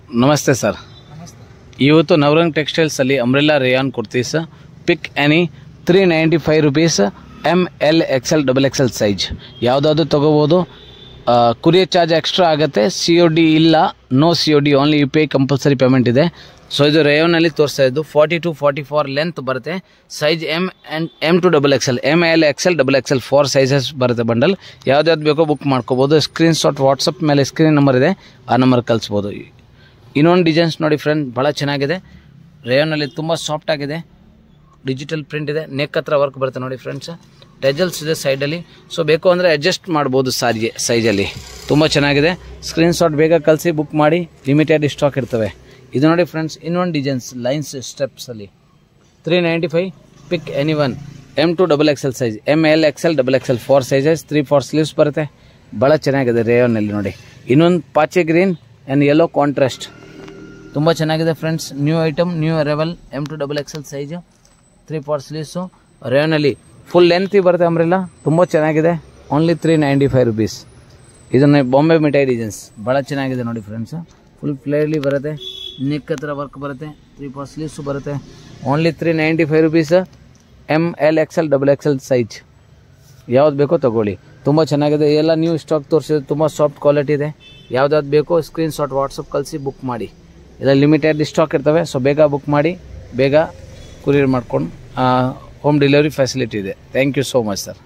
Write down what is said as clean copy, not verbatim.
ನಮಸ್ತೆ ಸರ್. ಇವತ್ತು ನವರಂಗ್ ಟೆಕ್ಸ್ಟೈಲ್ಸಲ್ಲಿ umbrella rayon kurtis pick any ₹395 ML XL XXL size ಯಾವುದಾದ್ರು ತೊಗೋಬೋದು. ಕುರಿಯರ್ ಚಾರ್ಜ್ ಎಕ್ಸ್ಟ್ರಾ ಆಗುತ್ತೆ. COD ಇಲ್ಲ, no COD, only UPI compulsory payment ಇದೆ. ಸೊ ಇದು ರೇಯಾನಲ್ಲಿ ತೋರಿಸ್ತಾ ಇದ್ದು 40 to 44 ಲೆಂತ್ ಬರುತ್ತೆ. Size M to XXL, ML XL XXL 4 sizes ಬರುತ್ತೆ ಬಂಡಲ್. ಯಾವ್ದು ಬೇಕೋ ಬುಕ್ ಮಾಡ್ಕೋಬೋದು. ಸ್ಕ್ರೀನ್ಶಾಟ್ ವಾಟ್ಸಪ್ ಮೇಲೆ ಸ್ಕ್ರೀನ್ ನಂಬರ್ ಇದೆ, ಆ ನಂಬರ್ ಕಳಿಸ್ಬೋದು. ಇನ್ನೊಂದು ಡಿಸೈನ್ಸ್ ನೋಡಿ ಫ್ರೆಂಡ್, ಭಾಳ ಚೆನ್ನಾಗಿದೆ. ರೇಯಾನಲ್ಲಿ ತುಂಬ ಸಾಫ್ಟ್ ಆಗಿದೆ, ಡಿಜಿಟಲ್ ಪ್ರಿಂಟ್ ಇದೆ, ನೆಕ್ ಹತ್ರ ವರ್ಕ್ ಬರುತ್ತೆ ನೋಡಿ ಫ್ರೆಂಡ್ಸ್. ಟೆಜಲ್ಸ್ ಇದೆ ಸೈಡಲ್ಲಿ, ಸೊ ಬೇಕು ಅಂದರೆ ಅಡ್ಜಸ್ಟ್ ಮಾಡ್ಬೋದು ಸೈಜಲ್ಲಿ. ತುಂಬ ಚೆನ್ನಾಗಿದೆ. ಸ್ಕ್ರೀನ್ಶಾಟ್ ಬೇಗ ಕಳಿಸಿ ಬುಕ್ ಮಾಡಿ, ಲಿಮಿಟೆಡ್ ಸ್ಟಾಕ್ ಇರ್ತವೆ. ಇದು ನೋಡಿ ಫ್ರೆಂಡ್ಸ್, ಇನ್ನೊಂದು ಡಿಸೈನ್ಸ್ ಲೈನ್ಸ್ ಸ್ಟೆಪ್ಸಲ್ಲಿ 395 pick any one M to XXL size, ML XL XXL 4 sizes, 3/4 sleeves ಬರುತ್ತೆ. ಭಾಳ ಚೆನ್ನಾಗಿದೆ ರೇಯಾನಲ್ಲಿ ನೋಡಿ. ಇನ್ನೊಂದು ಪಾಚೆ ಗ್ರೀನ್ ಆ್ಯಂಡ್ ಯೆಲ್ಲೋ ಕಾಂಟ್ರಾಸ್ಟ್, ತುಂಬ ಚೆನ್ನಾಗಿದೆ friends. New item, new arrival, M to XXL size, 3/4 sleeves. ರೇಯಾನಲ್ಲಿ ಫುಲ್ ಲೆಂತ್ ಬರುತ್ತೆ ಅಂಬ್ರೆಲಾ, ತುಂಬ ಚೆನ್ನಾಗಿದೆ. ಓನ್ಲಿ ₹395. ಇದನ್ನು ಬಾಂಬೆ ಮಿಠಾಯಿ ಡಿಸೈನ್ಸ್ ಭಾಳ ಚೆನ್ನಾಗಿದೆ ನೋಡಿ ಫ್ರೆಂಡ್ಸ್. ಫುಲ್ ಪ್ಲೇಲಿ ಬರುತ್ತೆ, ನೆಕ್ ಹತ್ರ ವರ್ಕ್ ಬರುತ್ತೆ, 3/4 ಸ್ಲೀವ್ಸು ಬರುತ್ತೆ. Only ₹395. ML XL XXL size ಯಾವ್ದು ಬೇಕೋ ತೊಗೊಳ್ಳಿ. ತುಂಬ ಚೆನ್ನಾಗಿದೆ. ಎಲ್ಲ ನ್ಯೂ ಸ್ಟಾಕ್ ತೋರಿಸಿದೆ, ತುಂಬ ಸಾಫ್ಟ್ ಕ್ವಾಲಿಟಿ ಇದೆ. ಯಾವ್ದಾದ್ರು ಬೇಕೋ ಸ್ಕ್ರೀನ್ಶಾಟ್ ವಾಟ್ಸಪ್ ಕಳಿಸಿ ಬುಕ್ ಮಾಡಿ. ಇಲ್ಲ ಲಿಮಿಟೆಡ್ ಸ್ಟಾಕ್ ಇರ್ತವೆ, ಸೊ ಬೇಗ ಬುಕ್ ಮಾಡಿ, ಬೇಗ ಕುರಿಯರ್ ಮಾಡ್ಕೊಂಡು ಹೋಮ್ ಡೆಲಿವರಿ ಫೆಸಿಲಿಟಿ ಇದೆ. Thank you so much sir.